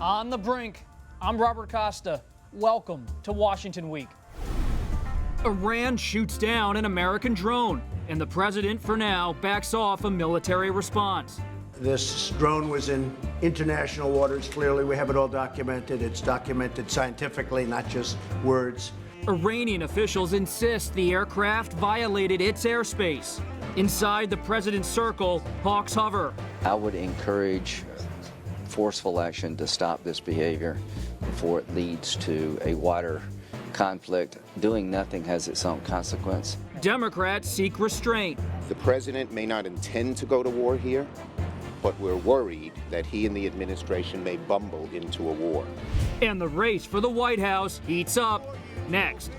On the brink, I'm Robert Costa. Welcome to Washington Week. Iran shoots down an American drone, and the president, for now, backs off a military response. This drone was in international waters. Clearly, we have it all documented. It's documented scientifically, not just words. Iranian officials insist the aircraft violated its airspace. Inside the president's circle, hawks hover. I would encourage forceful action to stop this behavior before it leads to a wider conflict. Doing nothing has its own consequence. Democrats seek restraint. The president may not intend to go to war here, but we're worried that he and the administration may bumble into a war. And the race for the White House heats up. Next.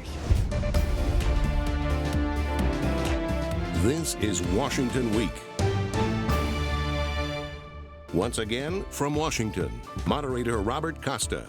This is Washington Week. Once again, from Washington, moderator Robert Costa.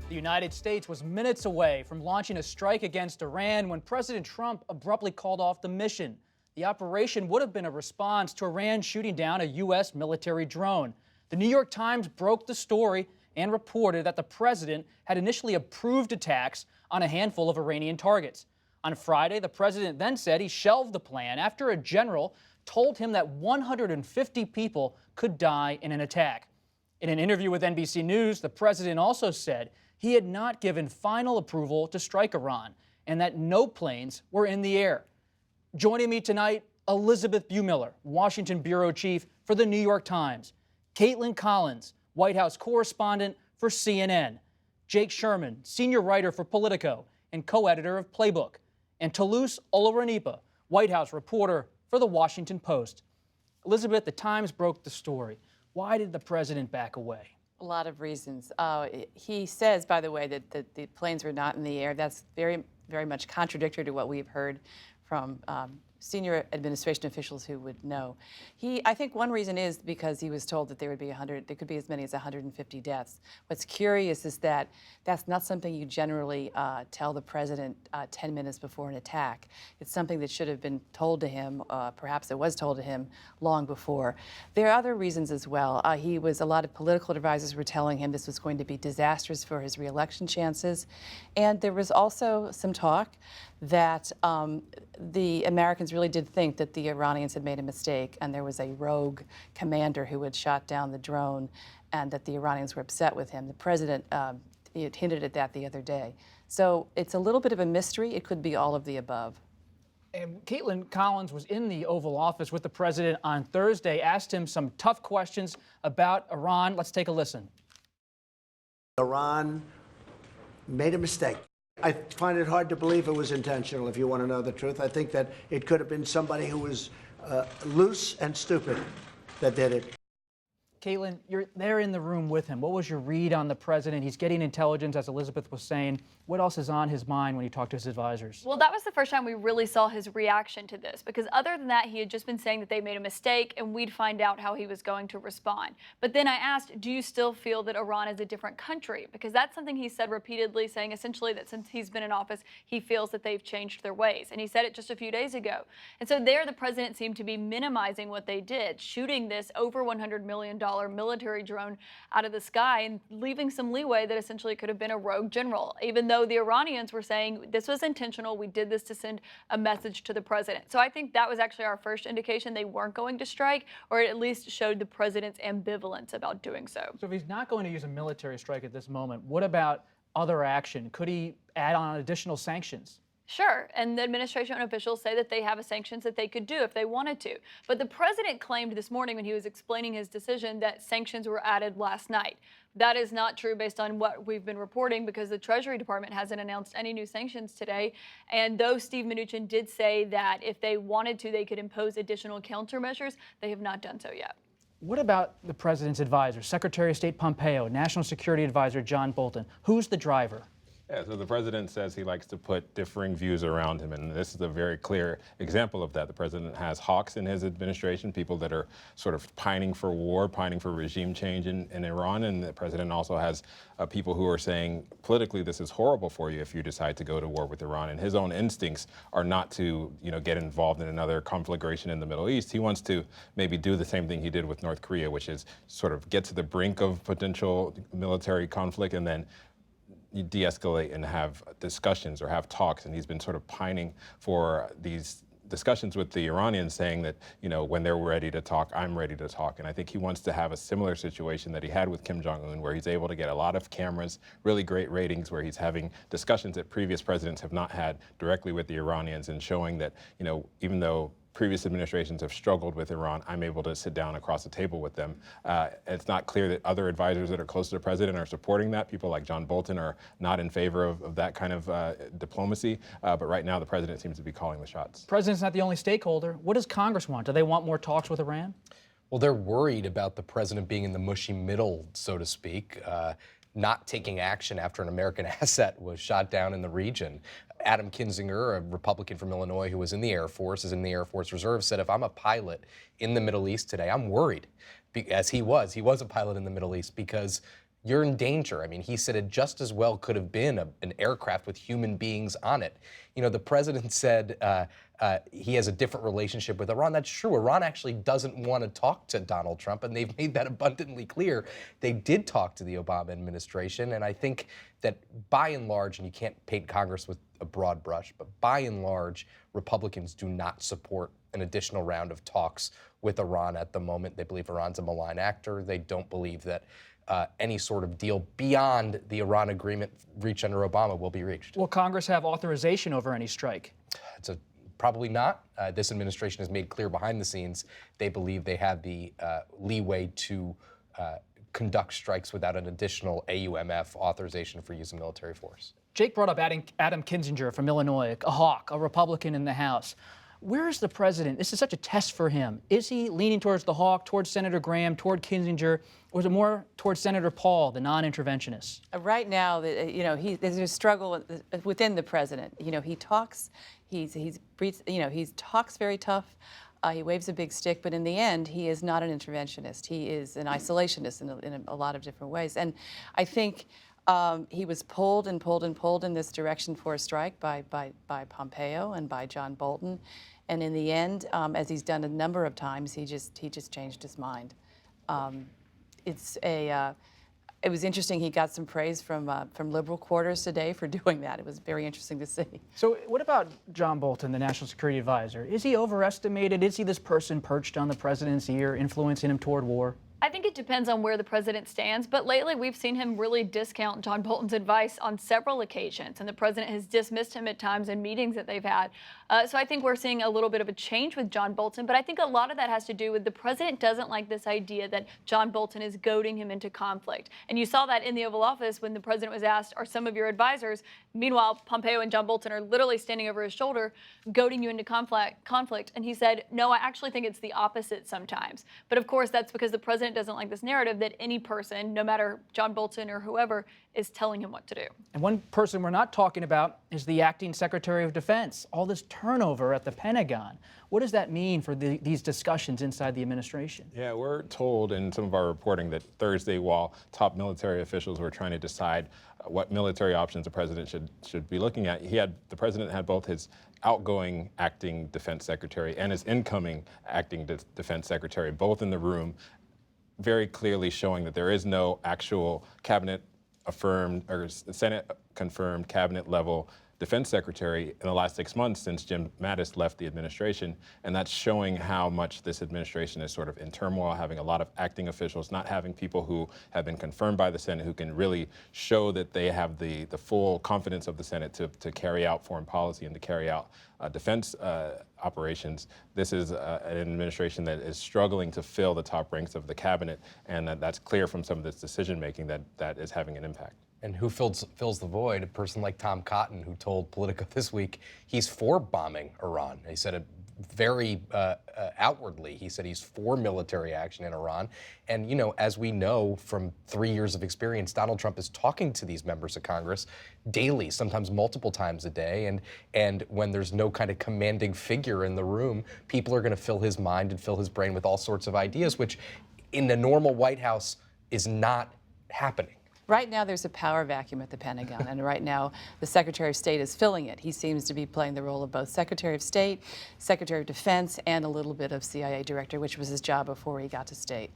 The United States was minutes away from launching a strike against Iran when President Trump abruptly called off the mission. The operation would have been a response to Iran shooting down a U.S. military drone. The New York Times broke the story and reported that the president had initially approved attacks on a handful of Iranian targets. On Friday, the president then said he shelved the plan after a general told him that 150 people could die in an attack. In an interview with NBC News, the president also said he had not given final approval to strike Iran and that no planes were in the air. Joining me tonight, Elizabeth Buemiller, Washington bureau chief for the New York Times, Caitlin Collins, White House correspondent for CNN, Jake Sherman, senior writer for Politico and co-editor of Playbook, and Toulouse Olorunipa, White House reporter for The Washington Post. Elizabeth, the Times broke the story. Why did the president back away? A lot of reasons. He says, by the way, that the planes were not in the air. That's very, very much contradictory to what we've heard from senior administration officials who would know. I think one reason is because he was told that there could be as many as 150 deaths. What's curious is that that's not something you generally tell the president 10 minutes before an attack. It's something that should have been told to him, perhaps it was told to him long before. There are other reasons as well. A lot of political advisors were telling him this was going to be disastrous for his reelection chances. And there was also some talk that the Americans really did think that the Iranians had made a mistake and there was a rogue commander who had shot down the drone and that the Iranians were upset with him. The president hinted at that the other day. So it's a little bit of a mystery. It could be all of the above. And Caitlin Collins was in the Oval Office with the president on Thursday, asked him some tough questions about Iran. Let's take a listen. Iran made a mistake. I find it hard to believe it was intentional, if you want to know the truth. I think that it could have been somebody who was loose and stupid that did it. Caitlin, you're there in the room with him. What was your read on the president? He's getting intelligence, as Elizabeth was saying. What else is on his mind when you talk to his advisors? Well, that was the first time we really saw his reaction to this, because other than that, he had just been saying that they made a mistake and we'd find out how he was going to respond. But then I asked, do you still feel that Iran is a different country? Because that's something he said repeatedly, saying essentially that since he's been in office, he feels that they've changed their ways. And he said it just a few days ago. And so there, the president seemed to be minimizing what they did, shooting this over $100 million military drone out of the sky and leaving some leeway that essentially could have been a rogue general, even though the Iranians were saying this was intentional. We did this to send a message to the president. So I think that was actually our first indication they weren't going to strike, or it at least showed the president's ambivalence about doing so. So if he's not going to use a military strike at this moment, what about other action? Could he add on additional sanctions? Sure, and the administration officials say that they have sanctions that they could do if they wanted to. But the president claimed this morning when he was explaining his decision that sanctions were added last night. That is not true based on what we've been reporting, because the Treasury Department hasn't announced any new sanctions today. And though Steve Mnuchin did say that if they wanted to, they could impose additional countermeasures, they have not done so yet. What about the president's advisors, Secretary of State Pompeo, National Security Advisor John Bolton? Who's the driver? Yeah, so the president says he likes to put differing views around him, and this is a very clear example of that. The president has hawks in his administration, people that are sort of pining for war, pining for regime change in Iran, and the president also has people who are saying politically this is horrible for you if you decide to go to war with Iran, and his own instincts are not to get involved in another conflagration in the Middle East. He wants to maybe do the same thing he did with North Korea, which is sort of get to the brink of potential military conflict and then you de-escalate and have discussions or have talks, and he's been sort of pining for these discussions with the Iranians, saying that, when they're ready to talk, I'm ready to talk. And I think he wants to have a similar situation that he had with Kim Jong-un, where he's able to get a lot of cameras, really great ratings, where he's having discussions that previous presidents have not had directly with the Iranians, and showing that, even though previous administrations have struggled with Iran, I'm able to sit down across the table with them. It's not clear that other advisors that are close to the president are supporting that. People like John Bolton are not in favor of that kind of diplomacy. But right now, the president seems to be calling the shots. The president's not the only stakeholder. What does Congress want? Do they want more talks with Iran? Well, they're worried about the president being in the mushy middle, so to speak, not taking action after an American asset was shot down in the region. Adam Kinzinger, a Republican from Illinois who was in the Air Force, is in the Air Force Reserve, said, if I'm a pilot in the Middle East today, I'm worried, as he was a pilot in the Middle East, because you're in danger. I mean, he said it just as well could have been an aircraft with human beings on it. The president said he has a different relationship with Iran. That's true. Iran actually doesn't want to talk to Donald Trump, and they've made that abundantly clear. They did talk to the Obama administration, and I think that by and large, and you can't paint Congress with a broad brush, but by and large, Republicans do not support an additional round of talks with Iran at the moment. They believe Iran's a malign actor. They don't believe that any sort of deal beyond the Iran agreement reached under Obama will be reached. Will Congress have authorization over any strike? Probably not. This administration has made clear behind the scenes they believe they have the leeway to conduct strikes without an additional AUMF authorization for use of military force. Jake brought up Adam Kinzinger from Illinois, a hawk, a Republican in the House. Where is the president? This is such a test for him. Is he leaning towards the hawk, towards Senator Graham, toward Kinzinger, or is it more towards Senator Paul, the non-interventionist? Right now, there's a struggle within the president. He talks, he talks very tough. He waves a big stick, but in the end, he is not an interventionist. He is an isolationist in a lot of different ways. And I think he was pulled and pulled and pulled in this direction for a strike by Pompeo and by John Bolton. And in the end, as he's done a number of times, he just changed his mind. It was interesting. He got some praise from liberal quarters today for doing that. It was very interesting to see. So what about John Bolton, the National Security Advisor? Is he overestimated? Is he this person perched on the president's ear, influencing him toward war? I think it depends on where the president stands, but lately we've seen him really discount John Bolton's advice on several occasions, and the president has dismissed him at times in meetings that they've had. So I think we're seeing a little bit of a change with John Bolton, but I think a lot of that has to do with the president doesn't like this idea that John Bolton is goading him into conflict. And you saw that in the Oval Office when the president was asked, are some of your advisors? Meanwhile, Pompeo and John Bolton are literally standing over his shoulder, goading you into conflict. And he said, no, I actually think it's the opposite sometimes. But of course, that's because the president doesn't like this narrative that any person, no matter John Bolton or whoever, is telling him what to do. And one person we're not talking about is the acting Secretary of Defense. All this turnover at the Pentagon. What does that mean for these discussions inside the administration? Yeah, we're told in some of our reporting that Thursday, while top military officials were trying to decide what military options the president should be looking at, the president had both his outgoing acting defense secretary and his incoming acting defense secretary both in the room, very clearly showing that there is no actual cabinet affirmed or Senate confirmed cabinet level defense secretary in the last 6 months since Jim Mattis left the administration. And that's showing how much this administration is sort of in turmoil, having a lot of acting officials, not having people who have been confirmed by the Senate who can really show that they have the full confidence of the Senate to carry out foreign policy and to carry out defense operations. This is an administration that is struggling to fill the top ranks of the cabinet, and that's clear from some of this decision making that is having an impact. And who fills the void? A person like Tom Cotton, who told Politico this week he's for bombing Iran. He said it very outwardly. He said he's for military action in Iran. And, you know, as we know from 3 years of experience, Donald Trump is talking to these members of Congress daily, sometimes multiple times a day. And when there's no kind of commanding figure in the room, people are going to fill his mind and fill his brain with all sorts of ideas, which in the normal White House is not happening. Right now, there's a power vacuum at the Pentagon, and right now, the Secretary of State is filling it. He seems to be playing the role of both Secretary of State, Secretary of Defense, and a little bit of CIA Director, which was his job before he got to State.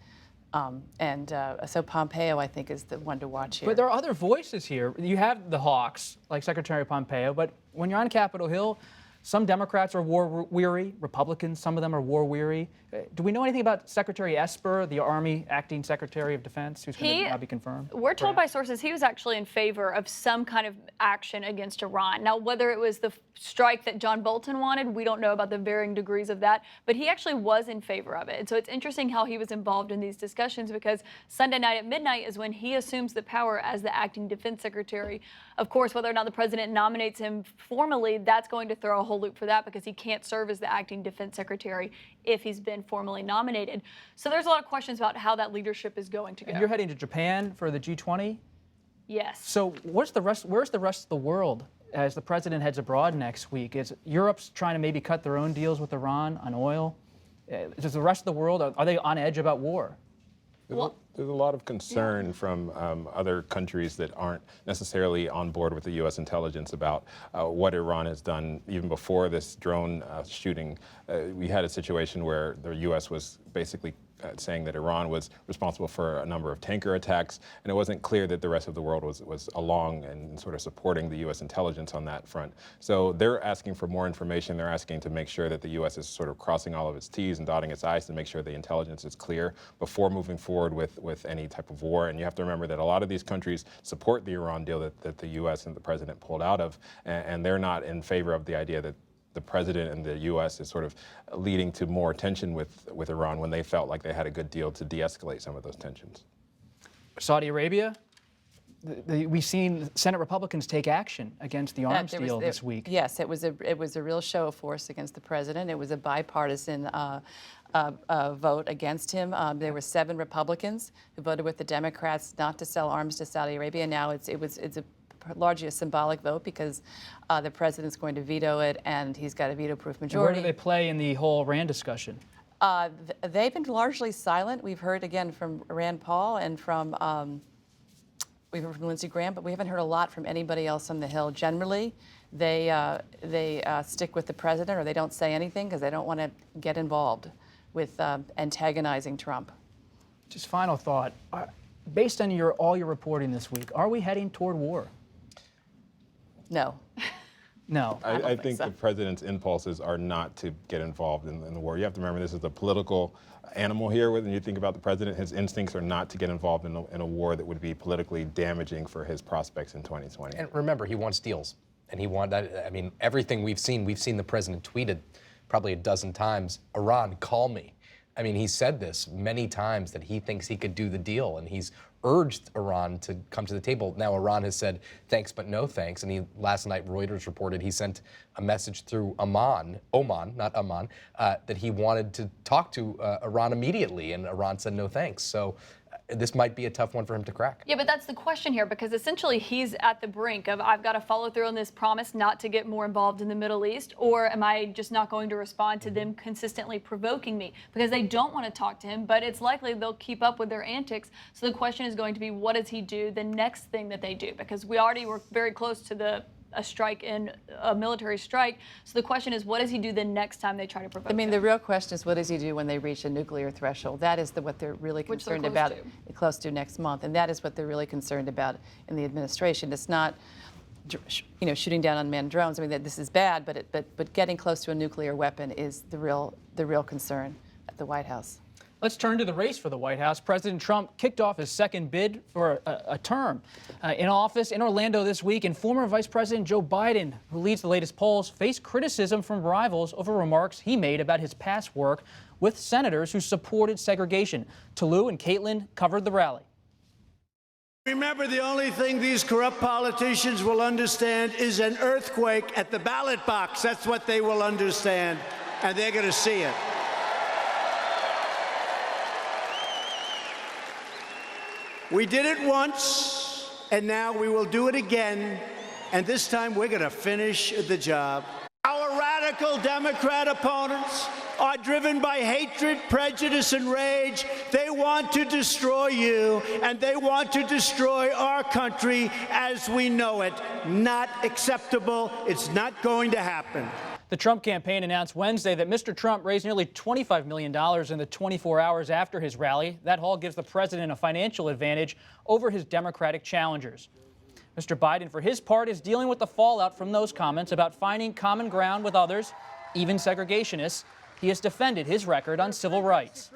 So Pompeo, I think, is the one to watch here. But there are other voices here. You have the hawks, like Secretary Pompeo, but when you're on Capitol Hill, some Democrats are war-weary, Republicans, some of them are war-weary. Do we know anything about Secretary Esper, the Army acting Secretary of Defense, who's going to now be confirmed? We're told by sources he was actually in favor of some kind of action against Iran. Now, whether it was the strike that John Bolton wanted, we don't know about the varying degrees of that, but he actually was in favor of it. And so it's interesting how he was involved in these discussions, because Sunday night at midnight is when he assumes the power as the acting defense secretary. Of course, whether or not the president nominates him formally, that's going to throw a whole loop for that, because he can't serve as the acting defense secretary if he's been formally nominated. So there's a lot of questions about how that leadership is going to go. And you're heading to Japan for the G20? Yes. So where's the rest of the world as the president heads abroad next week? Is Europe's trying to maybe cut their own deals with Iran on oil? Does the rest of the world, are they on edge about war? There's a lot of concern from other countries that aren't necessarily on board with the U.S. intelligence about what Iran has done. Even before this drone shooting, we had a situation where the U.S. was basically saying that Iran was responsible for a number of tanker attacks, and it wasn't clear that the rest of the world was along and sort of supporting the U.S. intelligence on that front. So they're asking for more information. They're asking to make sure that the U.S. is sort of crossing all of its T's and dotting its I's to make sure the intelligence is clear before moving forward with any type of war. And you have to remember that a lot of these countries support the Iran deal that the U.S. and the president pulled out of, and they're not in favor of the idea that the president and the U.S. is sort of leading to more tension with Iran when they felt like they had a good deal to de-escalate some of those tensions. Saudi Arabia, we've seen Senate Republicans take action against the arms deal this week. Yes, it was a real show of force against the president. It was a bipartisan vote against him. There were 7 Republicans who voted with the Democrats not to sell arms to Saudi Arabia. Now it's largely a symbolic vote, because the president's going to veto it, and he's got a veto-proof majority. And where do they play in the whole Iran discussion? They've been largely silent. We've heard, again, from Rand Paul and we've heard from Lindsey Graham, but we haven't heard a lot from anybody else on the Hill. Generally, they stick with the president, or they don't say anything because they don't want to get involved with antagonizing Trump. Just final thought. Based on all your reporting this week, are we heading toward war? No. No. I think the president's impulses are not to get involved in the war. You have to remember this is a political animal here. When you think about the president, his instincts are not to get involved in a war that would be politically damaging for his prospects in 2020. And remember, he wants deals. And I mean, everything we've seen the president tweeted probably a dozen times, Iran, call me. I mean, he said this many times that he thinks he could do the deal, and he's urged Iran to come to the table. Now, Iran has said thanks but no thanks, and last night Reuters reported he sent a message through Oman, that he wanted to talk to Iran immediately, and Iran said no thanks. So this might be a tough one for him to crack. Yeah, but that's the question here, because essentially he's at the brink of, I've got to follow through on this promise not to get more involved in the Middle East, or am I just not going to respond to them consistently provoking me? Because they don't want to talk to him, but it's likely they'll keep up with their antics. So the question is going to be, what does he do the next thing that they do? Because we already were very close to a military strike. So the question is, what does he do the next time they try to provoke him? The real question is, what does he do when they reach a nuclear threshold? That is what they're really concerned about. Close to next month, and that is what they're really concerned about in the administration. It's not, shooting down unmanned drones. I mean, this is bad, but getting close to a nuclear weapon is the real concern at the White House. Let's turn to the race for the White House. President Trump kicked off his second bid for a term in office in Orlando this week, and former Vice President Joe Biden, who leads the latest polls, faced criticism from rivals over remarks he made about his past work with senators who supported segregation. Tolu and Caitlin covered the rally. Remember, the only thing these corrupt politicians will understand is an earthquake at the ballot box. That's what they will understand. and they're going to see it. We did it once, and now we will do it again, and this time we're going to finish the job. Our radical Democrat opponents are driven by hatred, prejudice, and rage. They want to destroy you, and they want to destroy our country as we know it. Not acceptable. It's not going to happen. The Trump campaign announced Wednesday that Mr. Trump raised nearly $25 million in the 24 hours after his rally. That haul gives the president a financial advantage over his Democratic challengers. Mr. Biden, for his part, is dealing with the fallout from those comments about finding common ground with others, even segregationists. He has defended his record on civil rights.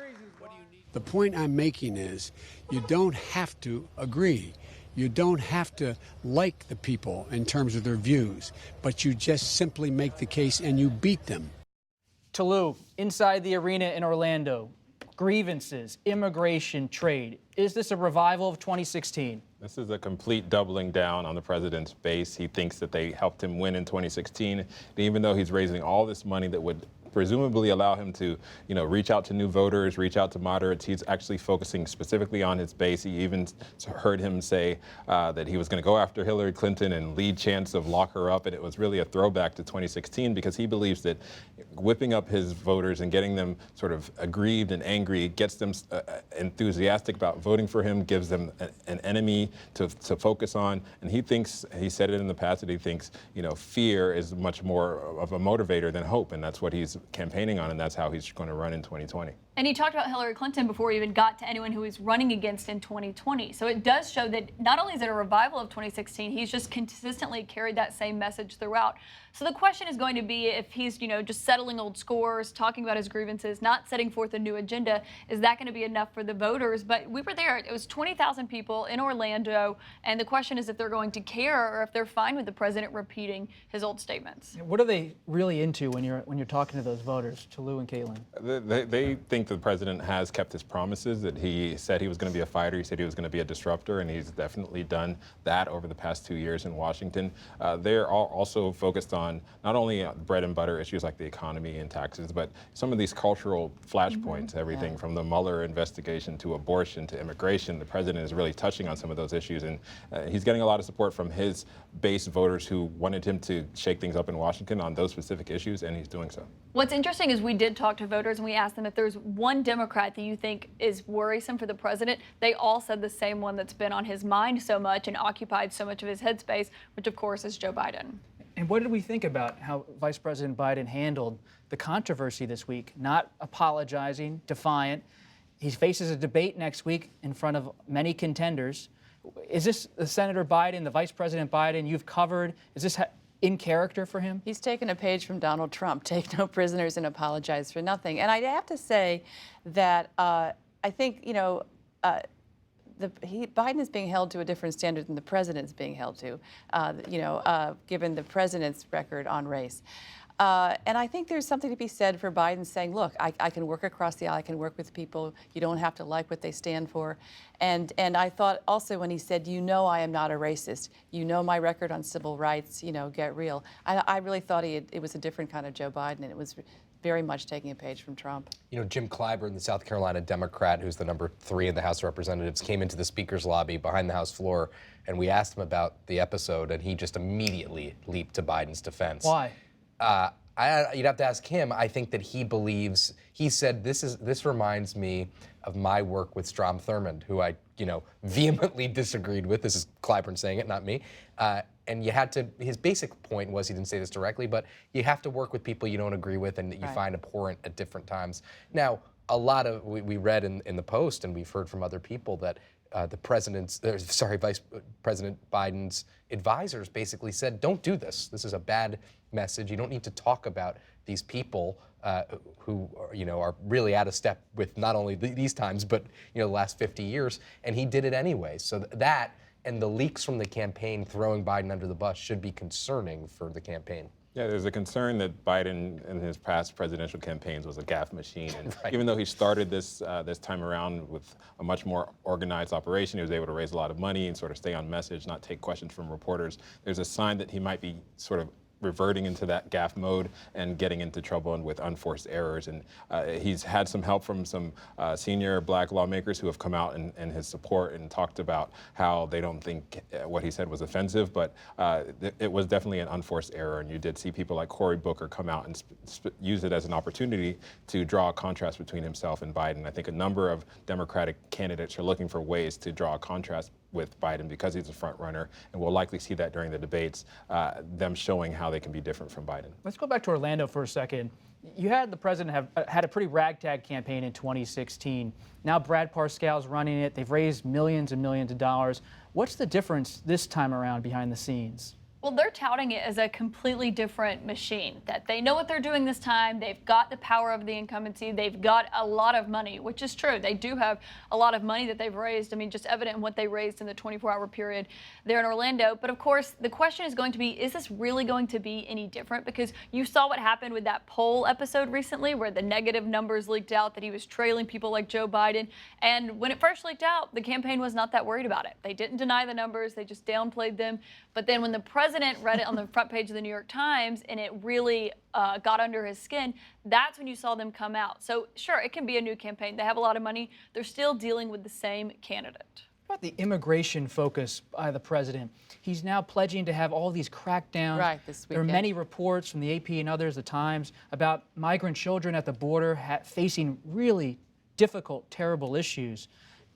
The point I'm making is you don't have to agree. You don't have to like the people in terms of their views, but you just simply make the case and you beat them. Toulouse, inside the arena in Orlando, grievances, immigration, trade. Is this a revival of 2016? This is a complete doubling down on the president's base. He thinks that they helped him win in 2016. And even though he's raising all this money that would presumably allow him to, reach out to new voters, reach out to moderates. He's actually focusing specifically on his base. He even heard him say that he was going to go after Hillary Clinton and lead chants of lock her up. And it was really a throwback to 2016 because he believes that whipping up his voters and getting them sort of aggrieved and angry gets them enthusiastic about voting for him, gives them an enemy to focus on. And he thinks, he said it in the past, that he thinks, fear is much more of a motivator than hope. And that's what he's campaigning on, and that's how he's going to run in 2020. And he talked about Hillary Clinton before he even got to anyone who he's running against in 2020. So it does show that not only is it a revival of 2016, he's just consistently carried that same message throughout. So the question is going to be if he's, just settling old scores, talking about his grievances, not setting forth a new agenda, is that going to be enough for the voters? But we were there. It was 20,000 people in Orlando, and the question is if they're going to care or if they're fine with the president repeating his old statements. What are they really into when you're talking to those voters, Toulouse and Caitlin? They think the president has kept his promises, that he said he was going to be a fighter, he said he was going to be a disruptor, and he's definitely done that over the past 2 years in Washington. They're also focused on not only bread and butter issues like the economy and taxes, but some of these cultural flashpoints, everything from the Mueller investigation to abortion to immigration. The president is really touching on some of those issues, and he's getting a lot of support from his base voters who wanted him to shake things up in Washington on those specific issues, and he's doing so. What's interesting is we did talk to voters and we asked them if there's one Democrat that you think is worrisome for the president. They all said the same one that's been on his mind so much and occupied so much of his headspace, which of course is Joe Biden. And what did we think about how Vice President Biden handled the controversy this week? Not apologizing, defiant. He faces a debate next week in front of many contenders. Is this the Senator Biden, the Vice President Biden you've covered? Is this in character for him? He's taken a page from Donald Trump, take no prisoners and apologize for nothing. And I have to say that I think, Biden is being held to a different standard than the president's being held to, given the president's record on race. And I think there's something to be said for Biden saying, look, I can work across the aisle, I can work with people, you don't have to like what they stand for. And I thought also when he said, I am not a racist, my record on civil rights, get real. I really thought it was a different kind of Joe Biden, and it was very much taking a page from Trump. Jim Clyburn, the South Carolina Democrat, who's the number 3 in the House of Representatives, came into the Speaker's lobby behind the House floor, and we asked him about the episode, and he just immediately leaped to Biden's defense. Why? You'd have to ask him. I think that he said, this reminds me of my work with Strom Thurmond, who I, vehemently disagreed with. This is Clyburn saying it, not me. And his basic point was, he didn't say this directly, but you have to work with people you don't agree with and that you find abhorrent at different times. Now, we read in the Post, and we've heard from other people that Vice President Biden's advisors basically said, don't do this. This is a bad message. You don't need to talk about these people who are really out of step with not only these times, but the last 50 years. And he did it anyway. So that and the leaks from the campaign throwing Biden under the bus should be concerning for the campaign. Yeah, there's a concern that Biden in his past presidential campaigns was a gaffe machine. And even though he started this time around with a much more organized operation, he was able to raise a lot of money and sort of stay on message, not take questions from reporters. There's a sign that he might be sort of reverting into that gaffe mode and getting into trouble and with unforced errors. And he's had some help from some senior black lawmakers who have come out in his support and talked about how they don't think what he said was offensive, but it was definitely an unforced error. And you did see people like Cory Booker come out and use it as an opportunity to draw a contrast between himself and Biden. I think a number of Democratic candidates are looking for ways to draw a contrast with Biden because he's a front runner, and we'll likely see that during the debates, them showing how they can be different from Biden. Let's go back to Orlando for a second. You had the president have had a pretty ragtag campaign in 2016. Now Brad Parscale's running it. They've raised millions and millions of dollars. What's the difference this time around behind the scenes? Well, they're touting it as a completely different machine, that they know what they're doing this time. They've got the power of the incumbency. They've got a lot of money, which is true. They do have a lot of money that they've raised. I mean, just evident in what they raised in the 24-hour period there in Orlando. But of course, the question is going to be, is this really going to be any different? Because you saw what happened with that poll episode recently where the negative numbers leaked out that he was trailing people like Joe Biden. And when it first leaked out, the campaign was not that worried about it. They didn't deny the numbers. They just downplayed them. But then when the president read it on the front page of the New York Times and it really got under his skin, that's when you saw them come out. So sure, it can be a new campaign. They have a lot of money. They're still dealing with the same candidate. What about the immigration focus by the president? He's now pledging to have all these crackdowns. Right, this There are weekend. many reports from the AP and others, the Times, about migrant children at the border facing really difficult, terrible issues.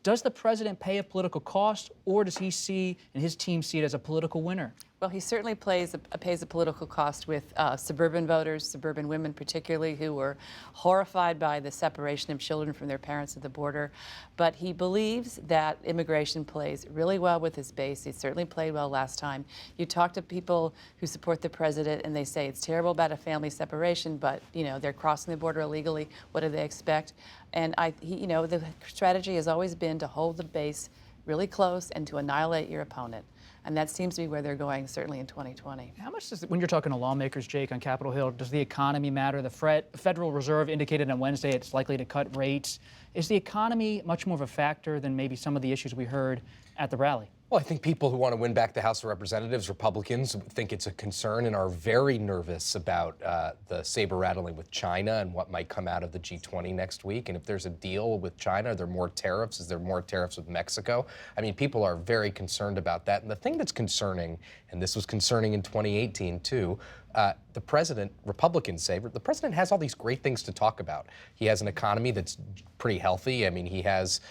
Does the president pay a political cost, or does he see and his team see it as a political winner? Well, he certainly pays a political cost with suburban voters, suburban women particularly, who were horrified by the separation of children from their parents at the border. But he believes that immigration plays really well with his base. He certainly played well last time. You talk to people who support the president, and they say it's terrible about a family separation, but they're crossing the border illegally. What do they expect? And the strategy has always been to hold the base really close and to annihilate your opponent. And that seems to be where they're going, certainly in 2020. How much does, when you're talking to lawmakers, Jake, on Capitol Hill, does the economy matter? The Federal Reserve indicated on Wednesday it's likely to cut rates. Is the economy much more of a factor than maybe some of the issues we heard at the rally? Well, I think people who want to win back the House of Representatives, Republicans, think it's a concern and are very nervous about the saber rattling with China and what might come out of the G20 next week. And if there's a deal with China, are there more tariffs? Is there more tariffs with Mexico? I mean, people are very concerned about that. And the thing that's concerning, and this was concerning in 2018 too, the president, Republicans say, the president has all these great things to talk about. He has an economy that's pretty healthy. I mean, he has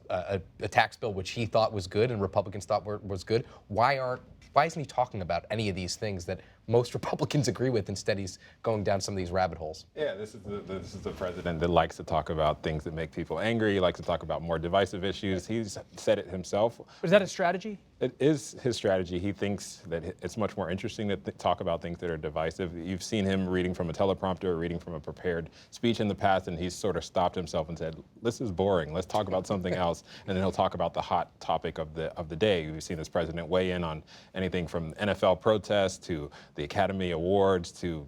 a tax bill which he thought was good and Republicans thought was good. Why isn't he talking about any of these things that most Republicans agree with? Instead, he's going down some of these rabbit holes. Yeah, this is the president that likes to talk about things that make people angry. He likes to talk about more divisive issues. He's said it himself. Is that a strategy? It is his strategy. He thinks that it's much more interesting to talk about things that are divisive. You've seen him reading from a teleprompter or reading from a prepared speech in the past, and he's sort of stopped himself and said, this is boring. Let's talk about something else. And then he'll talk about the hot topic of the day. We've seen this president weigh in on anything from NFL protests to the Academy Awards to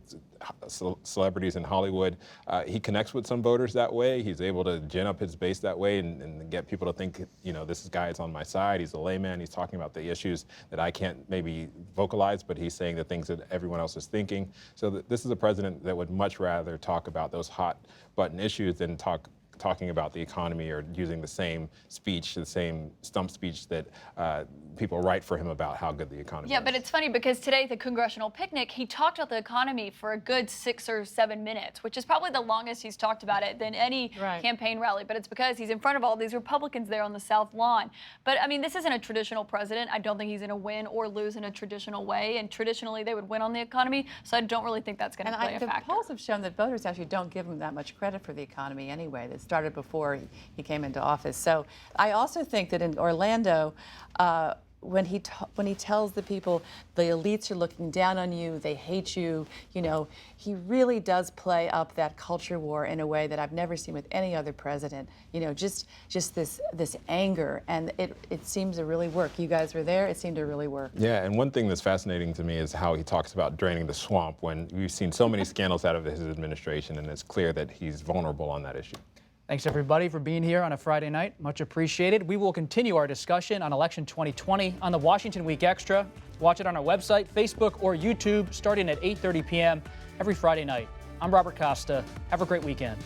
celebrities in Hollywood. He connects with some voters that way. He's able to gin up his base that way and get people to think, this guy is on my side. He's a layman. He's talking about the issues that I can't maybe vocalize, but he's saying the things that everyone else is thinking. So this is a president that would much rather talk about those hot button issues than talking about the economy or using the same speech, the same stump speech that people write for him about how good the economy is. But it's funny because today at the congressional picnic, he talked about the economy for a good 6 or 7 minutes, which is probably the longest he's talked about it than any campaign rally. But it's because he's in front of all these Republicans there on the South Lawn. But I mean, this isn't a traditional president. I don't think he's going to win or lose in a traditional way. And traditionally, they would win on the economy. So I don't really think that's going to play a factor. The polls have shown that voters actually don't give him that much credit for the economy anyway. That started before he came into office. So I also think that in Orlando, when he tells the people the elites are looking down on you, they hate you, he really does play up that culture war in a way that I've never seen with any other president. Just this anger, and it seems to really work. You guys were there; it seemed to really work. Yeah, and one thing that's fascinating to me is how he talks about draining the swamp when we've seen so many scandals out of his administration, and it's clear that he's vulnerable on that issue. Thanks, everybody, for being here on a Friday night. Much appreciated. We will continue our discussion on election 2020 on the Washington Week Extra Watch it on our website, Facebook, or YouTube starting at 8:30 p.m. every Friday night. I'm Robert Costa. Have a great weekend.